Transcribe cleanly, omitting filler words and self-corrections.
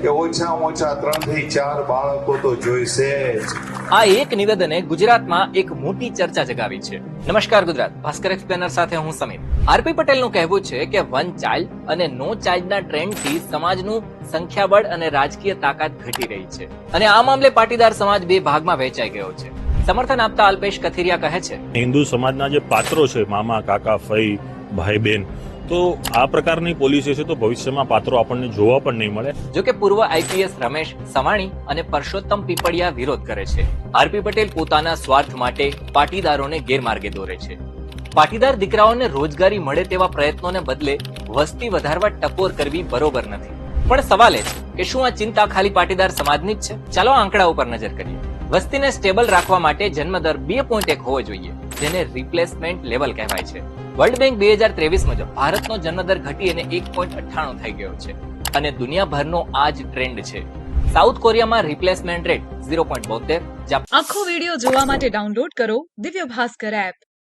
કે ઓછામાં ઓછા 3 થી 4 બાળકો તો જોઈશે જ. આ એક નિવેદને ગુજરાતમાં એક મોટી ચર્ચા જગાવી છે. નમસ્કાર ગુજરાત, ભાસ્કર એક્સપ્લેનર સાથે હું સમીર. આરપી પટેલનું કહેવું છે કે વન ચાઇલ્ડ અને નો ચાઇલ્ડના ટ્રેન્ડથી સમાજનું સંખ્યાબળ અને રાજકીય તાકાત ઘટી રહી છે અને આ મામલે પાટીદાર સમાજ બે ભાગમાં વહેંચાઈ ગયો છે. સમર્થન આપતા અલ્પેશ કથિરિયા કહે છે, હિન્દુ સમાજના જે પાત્રો છે, મામા, કાકા, ફઈ, ભાઈ, બેન, તો આ પ્રકારની પોલિસી છે તો ભવિષ્યમાં પાત્રો આપણને જોવા પણ નહીં મળે. જો કે પૂર્વ આઈપીએસ રમેશ સવાણી અને પરસોત્તમ પીપળિયા વિરોધ કરે છે. આરપી પટેલ પોતાના સ્વાર્થ માટે પાટીદારોને ગેરમાર્ગે દોરે છે. પાટીદાર દીકરાઓને રોજગારી મળે તેવા પ્રયત્નોને બદલે વસ્તી વધારવા ટકોર કરવી બરોબર નથી. પણ સવાલ એ છે કે શું આ ચિંતા ખાલી પાટીદાર સમાજની જ છે? ચાલો આંકડા ઉપર નજર કરીએ. વસ્તીને સ્ટેબલ રાખવા માટે જન્મદર 2.1 હોવો જોઈએ, જેને રિપ્લેસમેન્ટ લેવલ કહેવાય છે. વર્લ્ડ બેંક 2023 મુજબ ભારતનો જન્મદર ઘટીને 1.98 થઈ ગયો છે અને દુનિયાભરનો આ જ ટ્રેન્ડ છે. સાઉથ કોરિયામાં રિપ્લેસમેન્ટ રેટ 0.72. આખો વિડિયો જોવા માટે ડાઉનલોડ કરો દિવ્ય ભાસ્કર એપ.